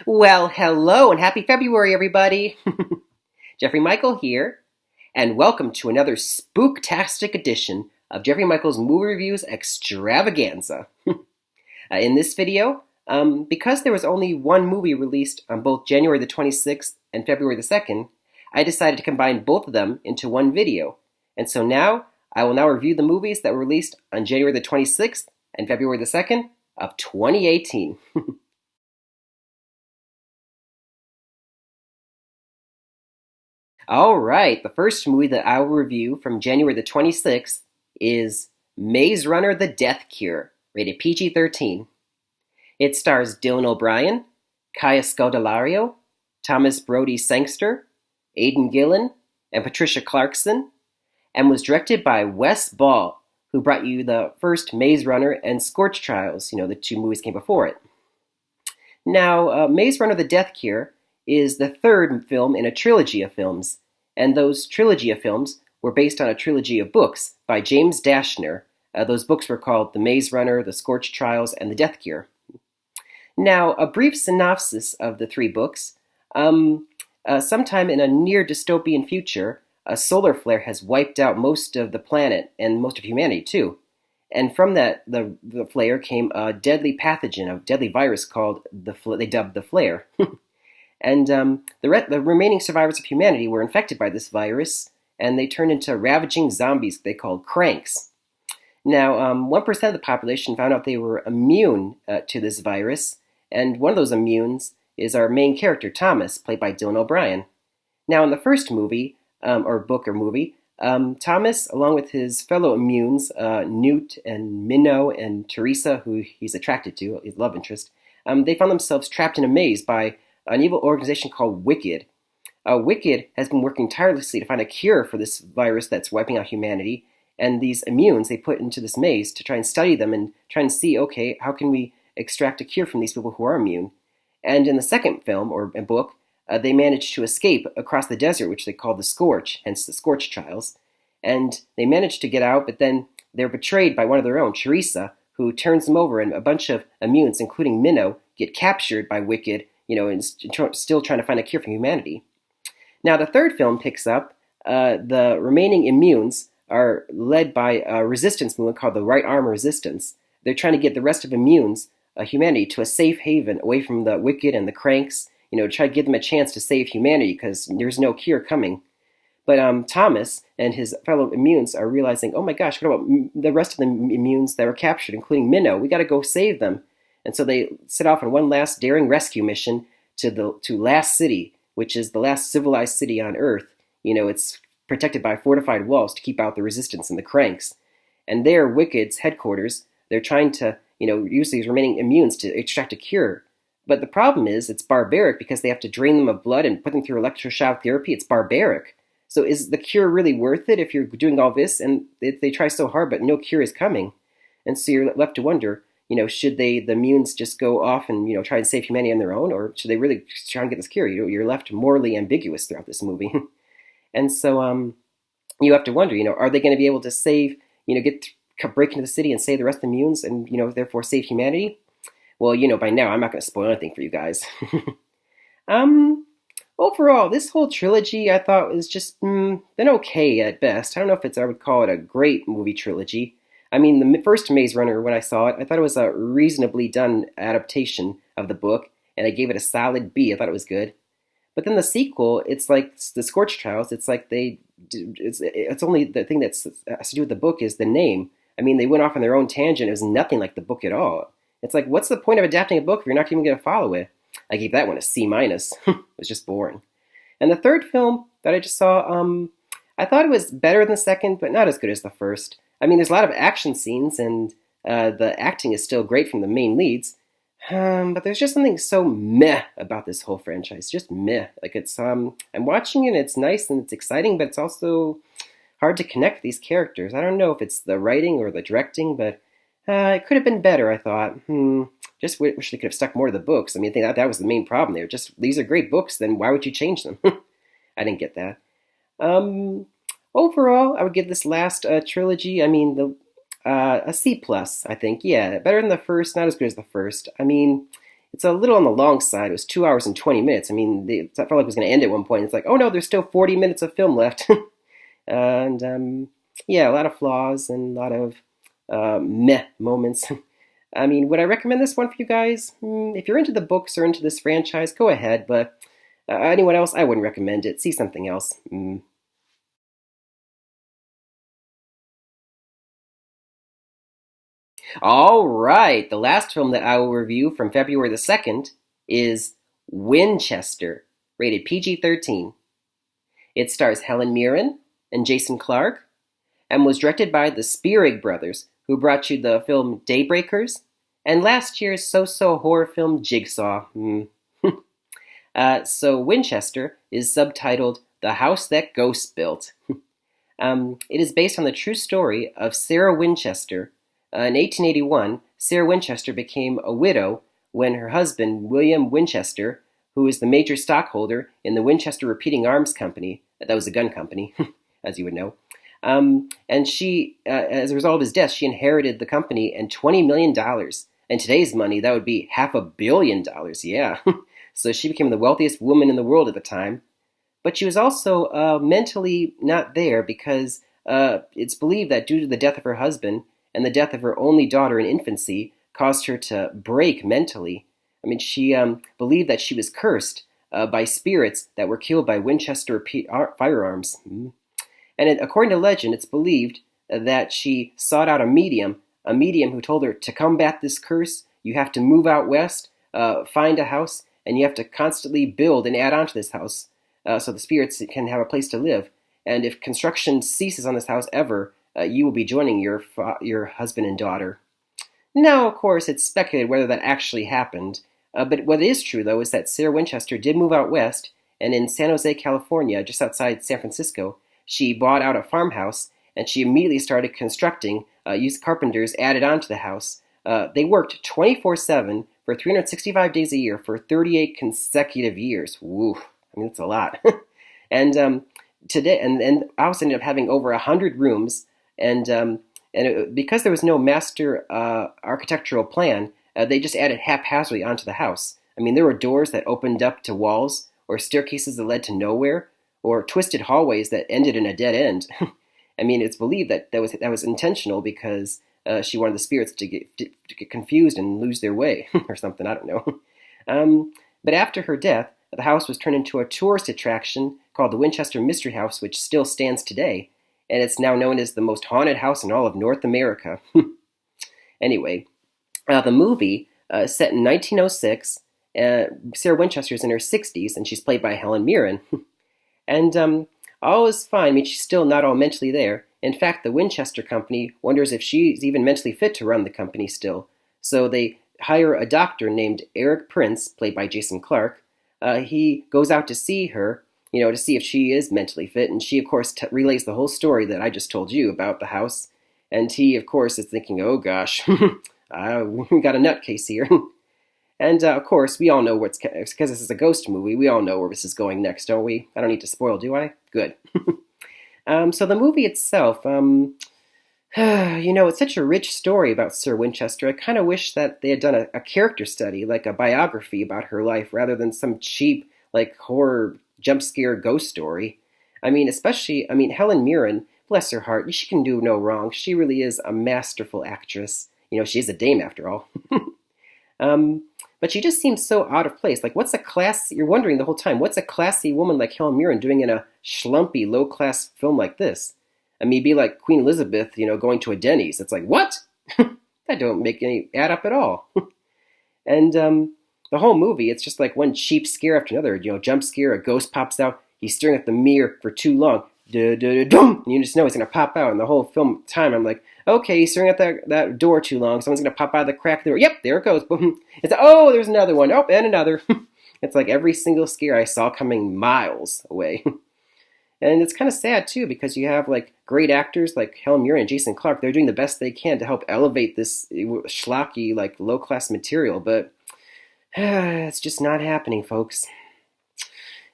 Well, hello and happy February, everybody. Jeffrey Michael here, and welcome to another spooktastic edition of Jeffrey Michael's Movie Reviews Extravaganza. In this video, because there was only one movie released on both January the 26th and February the 2nd, I decided to combine both of them into one video. And so now, I will now review the movies that were released on January the 26th and February the 2nd of 2018. All right, the first movie that I will review from January the 26th is Maze Runner: The Death Cure, rated PG-13. It stars Dylan O'Brien, Kaya Scodelario, Thomas Brody Sangster, Aidan Gillen, and Patricia Clarkson, and was directed by Wes Ball, who brought you the first Maze Runner and Scorch Trials, the two movies came before it. Now, Maze Runner: The Death Cure is the third film in a trilogy of films, and those trilogy of films were based on a trilogy of books by James Dashner. Those books were called The Maze Runner, The Scorch Trials, and The Death Cure. Now, a brief synopsis of the three books. Sometime in a near dystopian future, a solar flare has wiped out most of the planet and most of humanity too. And from that, the flare came a deadly pathogen, a deadly virus called they dubbed the flare. And the remaining survivors of humanity were infected by this virus, and they turned into ravaging zombies they called cranks. Now, 1% of the population found out they were immune to this virus, and one of those immunes is our main character, Thomas, played by Dylan O'Brien. Now, in the first movie, or book or movie, Thomas, along with his fellow immunes, Newt and Minnow and Teresa, who he's attracted to, his love interest, they found themselves trapped in a maze by an evil organization called Wicked. Wicked has been working tirelessly to find a cure for this virus that's wiping out humanity, and these immunes they put into this maze to try and study them and try and see, okay, how can we extract a cure from these people who are immune? And in the second film, or book, they managed to escape across the desert, which they call the Scorch, hence the Scorch Trials. And they managed to get out, but then they're betrayed by one of their own, Teresa, who turns them over, and a bunch of immunes, including Minnow, get captured by Wicked, and still trying to find a cure for humanity. Now, the third film picks up. The remaining immunes are led by a resistance movement called the Right Arm Resistance. They're trying to get the rest of immunes, humanity, to a safe haven away from the Wicked and the Cranks, to try to give them a chance to save humanity because there's no cure coming. But Thomas and his fellow immunes are realizing, oh my gosh, what about the rest of the immunes that were captured, including Minnow? We got to go save them. And so they set off on one last daring rescue mission to Last City, which is the last civilized city on Earth. It's protected by fortified walls to keep out the resistance and the cranks. And there, Wicked's headquarters, they're trying to, use these remaining immunes to extract a cure. But the problem is, it's barbaric because they have to drain them of blood and put them through electroshock therapy. It's barbaric. So is the cure really worth it if you're doing all this? And they try so hard, but no cure is coming. And so you're left to wonder, should the immunes just go off and, try and save humanity on their own? Or should they really try and get this cure? You're left morally ambiguous throughout this movie. And so you have to wonder, are they going to be able to save, break into the city and save the rest of the immunes and, therefore save humanity? Well, by now, I'm not going to spoil anything for you guys. Overall, this whole trilogy I thought was just been okay at best. I don't know if I would call it a great movie trilogy. I mean, the first Maze Runner, when I saw it, I thought it was a reasonably done adaptation of the book, and I gave it a solid B. I thought it was good. But then the sequel, it's like the Scorch Trials. It's like it's only the thing that has to do with the book is the name. I mean, they went off on their own tangent. It was nothing like the book at all. It's like, what's the point of adapting a book if you're not even going to follow it? I gave that one a C-. It was just boring. And the third film that I just saw, I thought it was better than the second, but not as good as the first. I mean, there's a lot of action scenes, and the acting is still great from the main leads. But there's just something so meh about this whole franchise. Just meh. Like I'm watching it, it's nice and it's exciting, but it's also hard to connect these characters. I don't know if it's the writing or the directing, but it could have been better, I thought. Just wish they could have stuck more to the books. I mean, I think that was the main problem there. Just, these are great books, then why would you change them? I didn't get that. Overall, I would give this last trilogy, a C+, I think. Yeah, better than the first, not as good as the first. I mean, It's a little on the long side. It was 2 hours and 20 minutes. I mean, I felt like it was going to end at one point. It's like, oh no, there's still 40 minutes of film left. And yeah, a lot of flaws and a lot of meh moments. I mean, would I recommend this one for you guys? If you're into the books or into this franchise, go ahead. But anyone else, I wouldn't recommend it. See something else. All right, the last film that I will review from February the 2nd is Winchester, rated PG-13. It stars Helen Mirren and Jason Clarke, and was directed by the Spearig brothers, who brought you the film Daybreakers and last year's so-so horror film Jigsaw. So Winchester is subtitled The House That Ghosts Built. It is based on the true story of Sarah Winchester. In 1881, Sarah Winchester became a widow when her husband, William Winchester, who was the major stockholder in the Winchester Repeating Arms Company, that was a gun company, as you would know, and she, as a result of his death, she inherited the company and $20 million. In today's money, that would be $500 million, yeah. So she became the wealthiest woman in the world at the time. But she was also mentally not there because it's believed that due to the death of her husband and the death of her only daughter in infancy caused her to break mentally. I mean, she believed that she was cursed by spirits that were killed by Winchester firearms. And according to legend, it's believed that she sought out a medium who told her to combat this curse, you have to move out west, find a house, and you have to constantly build and add on to this house so the spirits can have a place to live. And if construction ceases on this house ever, you will be joining your husband and daughter. Now, of course, it's speculated whether that actually happened. But what is true, though, is that Sarah Winchester did move out west, and in San Jose, California, just outside San Francisco, she bought out a farmhouse, and she immediately started constructing, used carpenters added on to the house. They worked 24/7 for 365 days a year for 38 consecutive years. Woo, I mean, that's a lot. And today, and the house ended up having over 100 rooms, because there was no master architectural plan, they just added haphazardly onto the house. I mean, there were doors that opened up to walls, or staircases that led to nowhere, or twisted hallways that ended in a dead end. I mean, it's believed that was intentional because she wanted the spirits to get confused and lose their way, or something, I don't know. But after her death, the house was turned into a tourist attraction called the Winchester Mystery House, which still stands today, and it's now known as the most haunted house in all of North America. Anyway, the movie is set in 1906. Sarah Winchester is in her 60s, and she's played by Helen Mirren. And all is fine. I mean, she's still not all mentally there. In fact, the Winchester Company wonders if she's even mentally fit to run the company still. So they hire a doctor named Eric Prince, played by Jason Clarke. He goes out to see her, to see if she is mentally fit. And she, of course, relays the whole story that I just told you about the house. And he, of course, is thinking, oh gosh, we got a nutcase here. And of course, we all know because this is a ghost movie, we all know where this is going next, don't we? I don't need to spoil, do I? Good. So the movie itself, it's such a rich story about Sir Winchester. I kind of wish that they had done a character study, like a biography about her life, rather than some cheap, horror jump scare ghost story. I mean, Helen Mirren, bless her heart, she can do no wrong. She really is a masterful actress. She is a dame after all. But she just seems so out of place. You're wondering the whole time, what's a classy woman like Helen Mirren doing in a schlumpy, low-class film like this? I mean, it'd be like Queen Elizabeth, going to a Denny's. It's like, what? That don't make any add up at all. And the whole movie, it's just like one cheap scare after another. Jump scare, a ghost pops out, he's staring at the mirror for too long. And you just know he's going to pop out. And the whole film time, I'm like, okay, he's staring at that door too long. Someone's going to pop out of the crack of the door. Yep, there it goes. Boom. It's oh, there's another one. Oh, and another. It's like every single scare I saw coming miles away. And it's kind of sad, too, because you have, great actors like Helen Mirren and Jason Clarke. They're doing the best they can to help elevate this schlocky, low-class material. But it's just not happening, folks.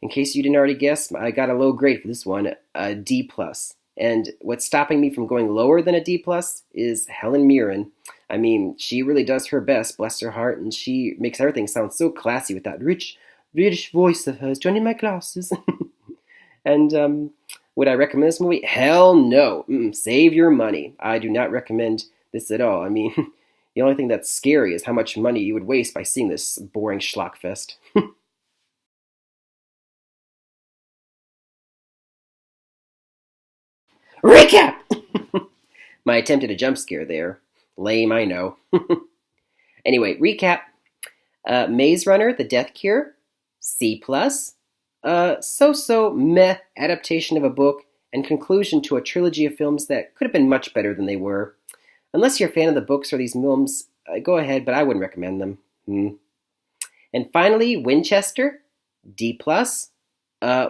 In case you didn't already guess, I got a low grade for this one, a D+. And what's stopping me from going lower than a D+ is Helen Mirren. I mean, she really does her best, bless her heart, and she makes everything sound so classy with that rich British voice of hers. Joining my classes. And would I recommend this movie? Hell no. Save your money. I do not recommend this at all. I mean, the only thing that's scary is how much money you would waste by seeing this boring schlockfest. Recap! My attempt at a jump scare there. Lame, I know. Anyway, recap. Maze Runner, The Death Cure, C+. So-so meh adaptation of a book and conclusion to a trilogy of films that could have been much better than they were. Unless you're a fan of the books or these films, go ahead, but I wouldn't recommend them. And finally, Winchester, D+.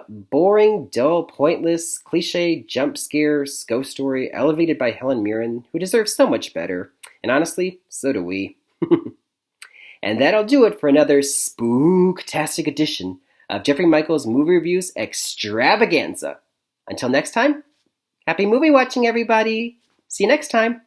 Boring, dull, pointless, cliche, jump scare, ghost story, elevated by Helen Mirren, who deserves so much better. And honestly, so do we. And that'll do it for another spooktastic edition of Jeffrey Michael's Movie Reviews Extravaganza. Until next time, happy movie watching, everybody! See you next time!